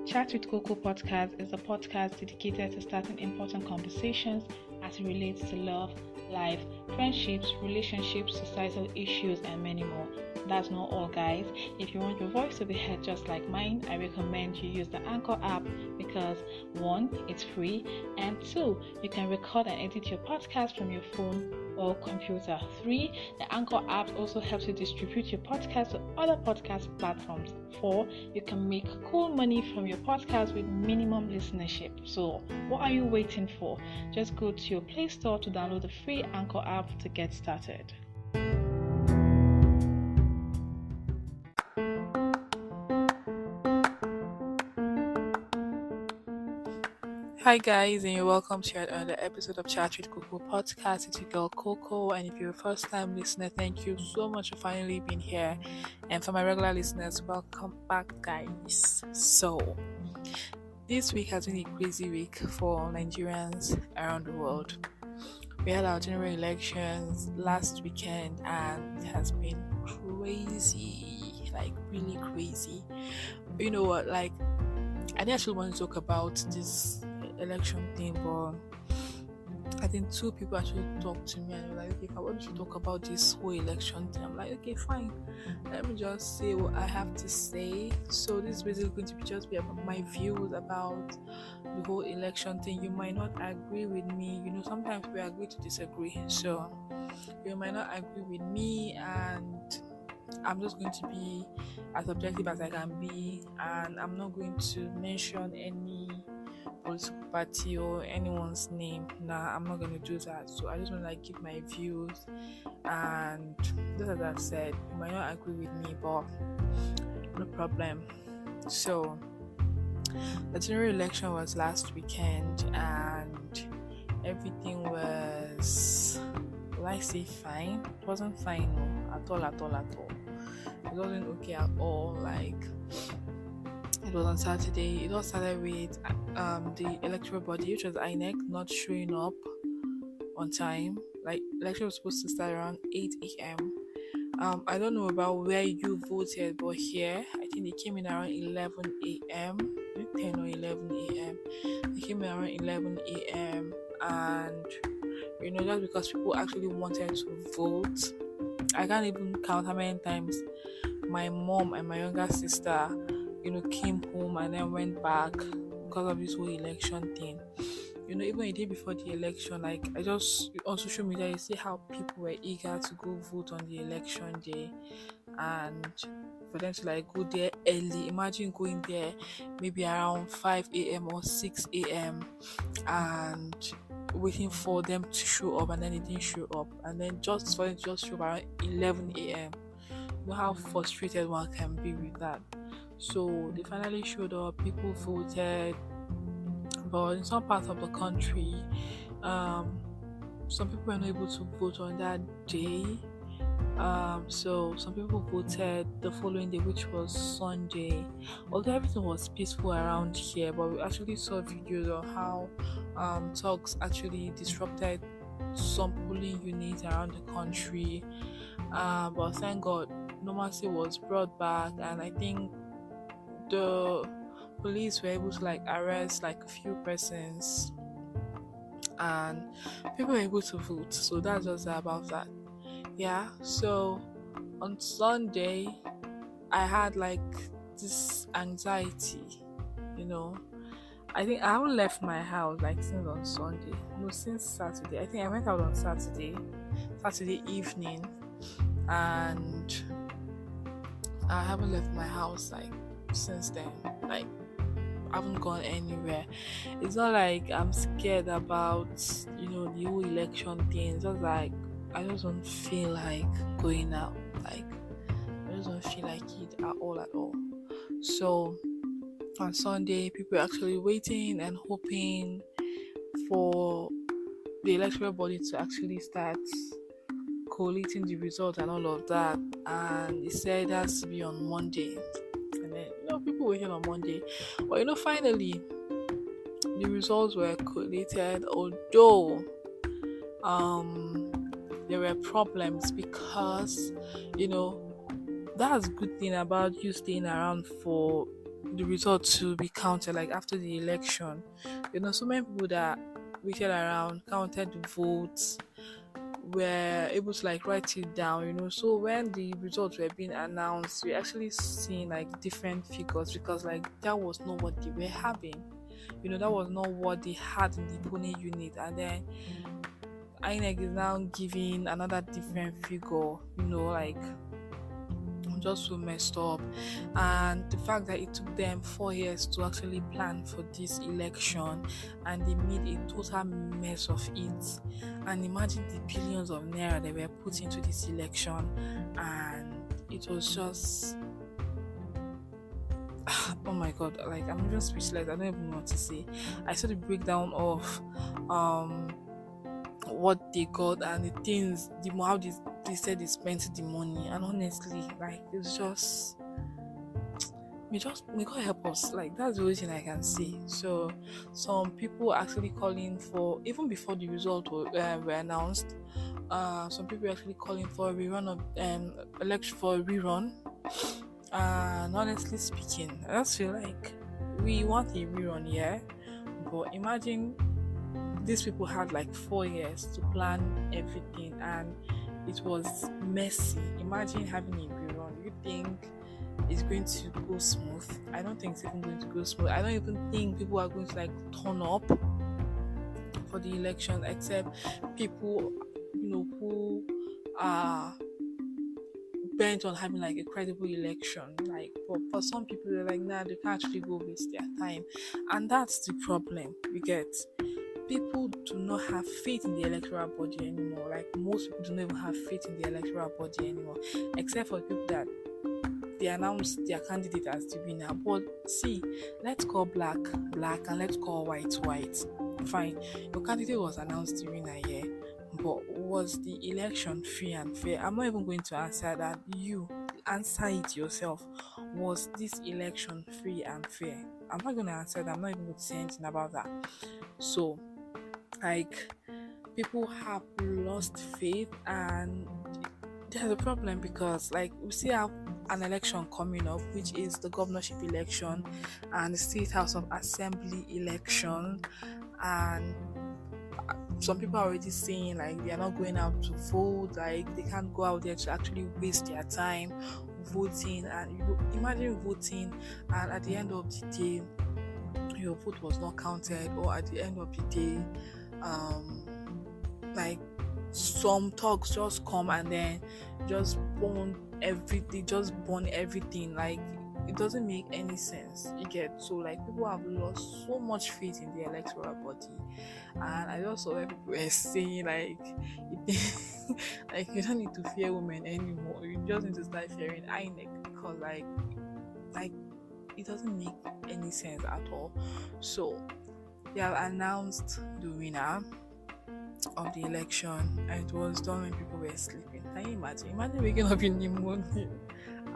Chat with Coco podcast is a podcast dedicated to starting important conversations as it relates to love, life, friendships, relationships, societal issues, and many more. That's not all, guys. If you want your voice to be heard just like mine, I recommend you use the Anchor app because 1, it's free, and 2, you can record and edit your podcast from your phone or computer. 3, the Anchor app also helps you distribute your podcast to other podcast platforms. 4, you can make cool money from your podcast with minimum listenership. So, what are you waiting for? Just go to your Play Store to download the free Anchor app to get started. Hi guys, and you're welcome to another episode of Chat with Coco podcast. It's your girl Coco, and if you're a first time listener, thank you so much for finally being here. And for my regular listeners, welcome back, guys. So, this week has been a crazy week for Nigerians around the world. We had our general elections last weekend, and it has been crazy, like really crazy. You know what? Like, I didn't actually want to talk about this election thing, but I think 2 people actually talked to me and they were like, okay, why don't you talk about this whole election thing? I'm like, okay, fine, let me just say what I have to say. So this is basically going to just be about my views about the whole election thing. You might not agree with me, sometimes we agree to disagree, so you might not agree with me, and I'm just going to be as objective as I can be, and I'm not going to mention any political party or anyone's name. Nah, I'm not going to do that. So I just want to give my views, and just as I said, you might not agree with me, but no problem. So the general election was last weekend, and everything was, will I say fine? It wasn't fine, no, at all. It wasn't okay at all. It was on Saturday. It all started with the electoral body, which was INEC, not showing up on time. Election was supposed to start around 8 a.m. I don't know about where you voted, but here I think they came in around 11 a.m. 10 or 11 a.m. They came in around 11 a.m. and just because people actually wanted to vote. I can't even count how many times my mom and my younger sister, came home and then went back because of this whole election thing. Even a day before the election, I just on social media, you see how people were eager to go vote on the election day, and for them to go there early. Imagine going there maybe around 5 a.m. or 6 a.m. and waiting for them to show up, and then they didn't show up, and then just for them to just show up around 11 a.m. You know how frustrated one can be with that. So they finally showed up, people voted, but in some parts of the country, some people were not able to vote on that day. So some people voted the following day, which was Sunday. Although everything was peaceful around here, but we actually saw videos of how talks actually disrupted some polling units around the country. But thank God, normalcy was brought back, and I think the police were able to arrest a few persons, and people were able to vote. So that's just about that. Yeah, so on Sunday I had this anxiety. I think I haven't left my house since on Sunday. No, since Saturday. I think I went out on Saturday evening, and I haven't left my house since then. I haven't gone anywhere. It's not I'm scared about the whole election thing. It's just I just don't feel going out. I just don't feel like it at all. So on Sunday, people were actually waiting and hoping for the electoral body to actually start collating the results and all of that, and they said it has to be on Monday. And then people waited on Monday, but finally the results were collated, although there were problems because that's a good thing about you staying around for the results to be counted, like after the election. So many people that waited around, counted the votes, were able to like write it down, so when the results were being announced, we actually seen like different figures, because like that was not what they were having. That was not what they had in the polling unit, and then INEC is now giving another different figure, like just so messed up. And the fact that it took them 4 years to actually plan for this election, and they made a total mess of it. And imagine the billions of naira they were put into this election, and it was just oh my god, like I'm even speechless. I don't even know what to say. I saw the breakdown of what they got and the things, how they said they spent the money, and honestly, like it's just may God help us. Like that's the only thing I can say. So some people actually calling for, even before the result were announced, some people actually calling for a rerun of election, for a rerun. And honestly speaking, I just feel like we want a rerun, yeah, but imagine these people had like 4 years to plan everything, and it was messy. Imagine having a rerun. You think it's going to go smooth? I don't think it's even going to go smooth. I don't even think people are going to like turn up for the election, except people who are bent on having like a credible election. Like for some people, they're like, nah, they can't actually go waste their time. And that's the problem. You get, people do not have faith in the electoral body anymore. Like most people do not even have faith in the electoral body anymore, except for people that they announce their candidate as the winner. But see, let's call black and let's call white. Fine, your candidate was announced the winner, yeah, but was the election free and fair? I'm not even going to answer that. You answer it yourself. Was this election free and fair? I'm not going to answer that. I'm not even going to say anything about that. So, like, people have lost faith, and there's a problem, because like we still have an election coming up, which is the governorship election and the State House of Assembly election. And some people are already saying like they are not going out to vote, like they can't go out there to actually waste their time voting. And imagine voting, and at the end of the day your vote was not counted, or at the end of the day like some thugs just come and then just burn everything. Like it doesn't make any sense, you get. So like people have lost so much faith in the electoral body. And I just saw where people were saying like like you don't need to fear women anymore, you just need to start fearing INEC, because like it doesn't make any sense at all. So they have announced the winner of the election, and it was done when people were sleeping. Can you imagine waking up in the morning?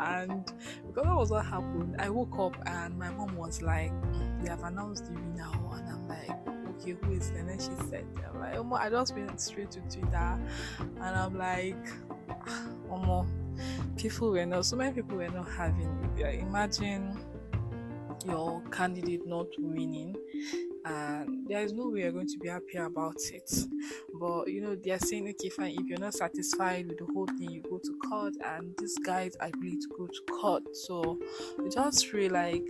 And because that was what happened, I woke up and my mom was like, they have announced the winner. And I'm like, okay, who is it? And then she said, I'm like, oh, I just went straight to Twitter, and I'm like, so many people were not having it. Like, imagine your candidate not winning, and there is no way you're going to be happy about it. But they are saying, okay, fine, if you're not satisfied with the whole thing, you go to court, and these guys agree to go to court. So we just feel like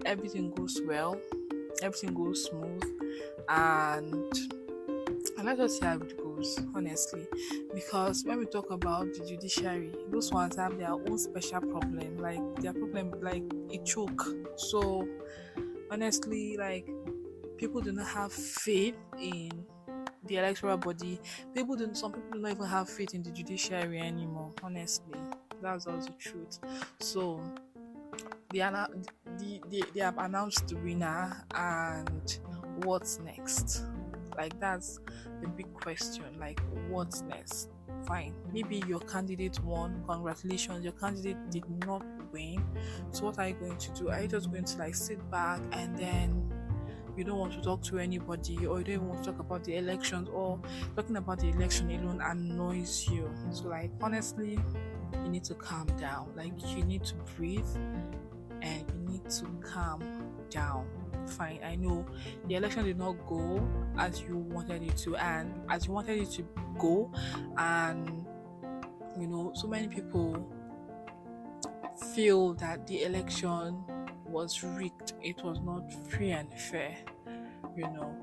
everything goes well, everything goes smooth, and let's just see how it goes, honestly. Because when we talk about the judiciary, those ones have their own special problem, like their problem like a choke. So honestly, like, people do not have faith in the electoral body. Some people do not even have faith in the judiciary anymore, honestly. That's also the truth. So they have announced the winner, and what's next? Like, that's the big question. Like, what's next? Fine, maybe your candidate won, congratulations. Your candidate did not win, so what are you going to do? Are you just going to like sit back, and then you don't want to talk to anybody, or you don't even want to talk about the elections, or talking about the election alone annoys you? So like, honestly, you need to calm down. Like, you need to breathe. and you need to calm down. Fine, I know the election did not go as you wanted it to, and as you wanted it to go, and so many people feel that the election was rigged, it was not free and fair.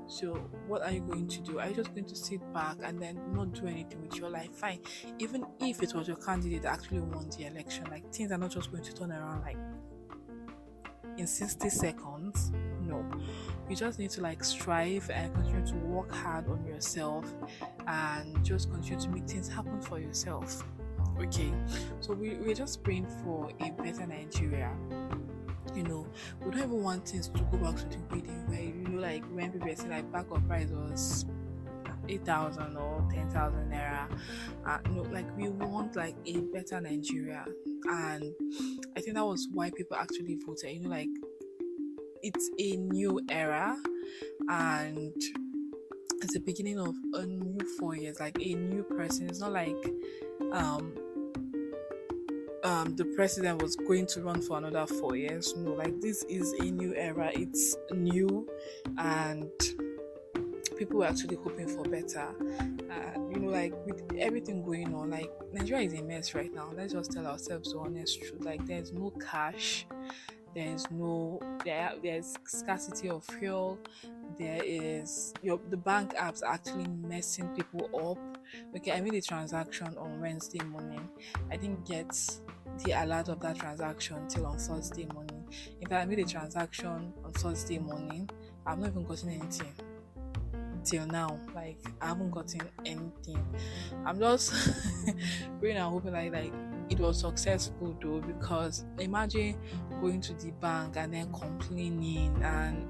So what are you going to do? Are you just going to sit back and then not do anything with your life? Fine, even if it was your candidate that actually won the election, like, things are not just going to turn around like in 60 seconds. No, you just need to like strive and continue to work hard on yourself and just continue to make things happen for yourself. Okay, so we're just praying for a better Nigeria. We don't even want things to go back to the way they were. Like when people were saying like bag of price was 8,000 or 10,000 naira. Like we want like a better Nigeria, and I think that was why people actually voted. Like it's a new era, and it's the beginning of a new 4 years, like a new person. It's not like the president was going to run for another 4 years. No, like this is a new era. It's new, and people were actually hoping for better. Like with everything going on, like Nigeria is a mess right now. Let's just tell ourselves the honest truth. Like there's no cash, there's scarcity of fuel. The bank apps are actually messing people up. Okay, I made a transaction on Wednesday morning. I didn't get the alert of that transaction till on Thursday morning. In fact, I made a transaction on Thursday morning. I've not even gotten anything till now. Like I haven't gotten anything. I'm just praying and hoping like it was successful though, because imagine going to the bank and then complaining, and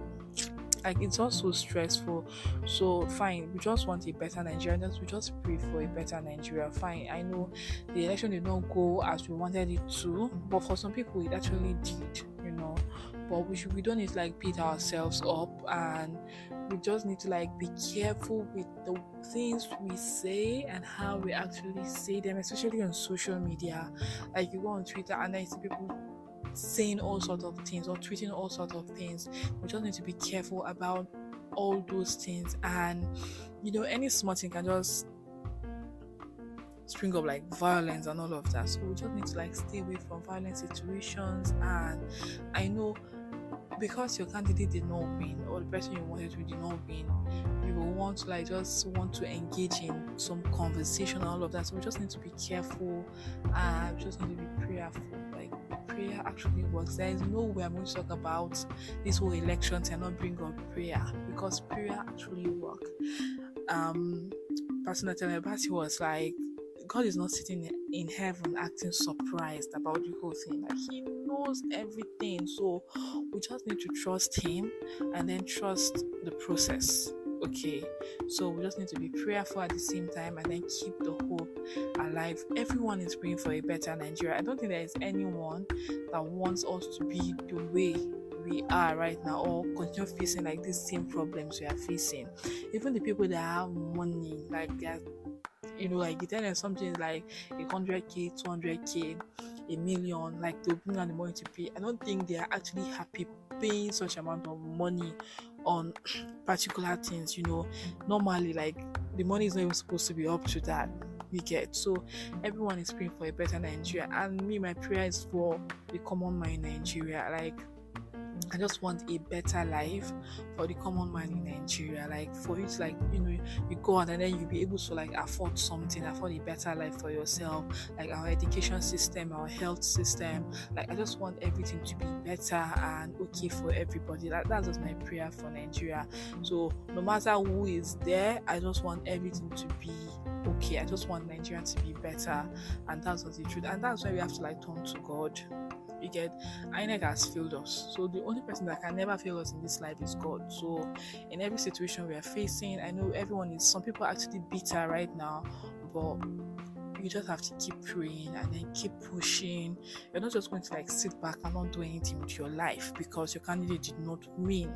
like it's also stressful. So fine, we just want a better Nigeria. We just pray for a better Nigeria. Fine, I know the election did not go as we wanted it to, but for some people it actually did, but we don't need to like beat ourselves up, and we just need to like be careful with the things we say and how we actually say them, especially on social media. Like you go on Twitter and I see people saying all sorts of things or tweeting all sorts of things. We just need to be careful about all those things, and any small thing can just spring up like violence and all of that. So we just need to like stay away from violent situations. And I know because your candidate did not win, or the person you wanted to did not win, you will want to like just want to engage in some conversation and all of that. So we just need to be careful, and we just need to be prayerful. Like prayer actually works. There is no way I'm going to talk about this whole election and not bring up prayer, because prayer actually works. Pastor Telebasi was like, God is not sitting in heaven acting surprised about the whole thing. Like he knows everything. So we just need to trust him and then trust the process. Okay, so we just need to be prayerful at the same time and then keep the hope alive. Everyone is praying for a better Nigeria. I don't think there is anyone that wants us to be the way we are right now, or continue facing like these same problems we are facing. Even the people that have money, like they're like you tell them something like 100k, 200k, a million, like they'll bring out the money to pay. I don't think they are actually happy paying such amount of money on particular things. Normally like the money is not even supposed to be up to that. We get, so everyone is praying for a better Nigeria, and me, my prayer is for the common man in Nigeria. Like I just want a better life for the common man in Nigeria. Like for you to like, you go on and then you'll be able to like afford something, afford a better life for yourself. Like our education system, our health system. Like I just want everything to be better and okay for everybody. That's just my prayer for Nigeria. So no matter who is there, I just want everything to be okay. I just want Nigeria to be better, and that's just the truth. And that's why we have to like turn to God. You get, INEC has failed us, so the only person that can never fail us in this life is God. So in every situation we are facing, I know some people are actually bitter right now, but you just have to keep praying and then keep pushing. You're not just going to like sit back and not do anything with your life because your candidate did not win.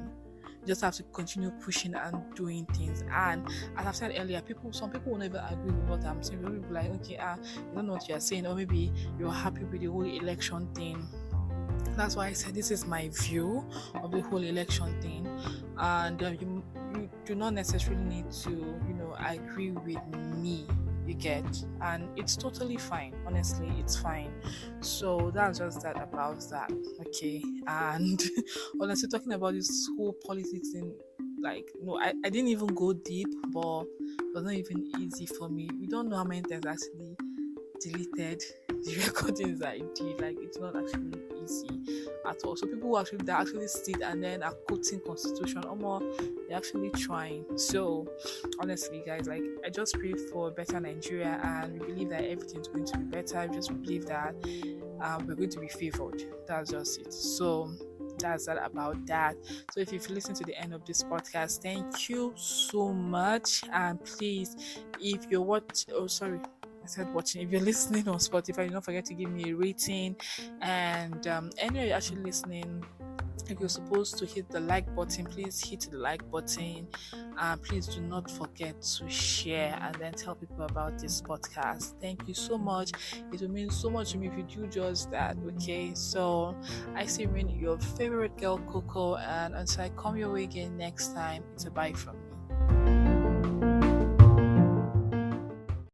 You just have to continue pushing and doing things. And as I've said earlier, some people will never agree with what I'm saying. People will be like, okay, you don't know what you're saying, or maybe you're happy with the whole election thing. That's why I said this is my view of the whole election thing, and you do not necessarily need to agree with me. You get, and it's totally fine. Honestly, it's fine. So that's just that about that. Okay, and honestly, talking about this whole politics in, like, no, I didn't even go deep, but it was not even easy for me. You don't know how many times I actually deleted the recordings I did. Like, it's not actually easy at all. So people who actually sit and then are quoting constitution or more, they're actually trying. So honestly, guys, like, I just pray for better Nigeria, and we believe that everything's going to be better. We just believe that we're going to be favored. That's just it. So that's that about that. So if you've listened to the end of this podcast, thank you so much. And please, if you're watching, if you're listening on Spotify, don't forget to give me a rating. And anyway, you're actually listening, if you're supposed to hit the like button, please hit the like button. Please do not forget to share and then tell people about this podcast. Thank you so much. It will mean so much to me if you do just that. Okay, so I see you, your favorite girl Coco, and until I come your way again next time, it's a bye from me.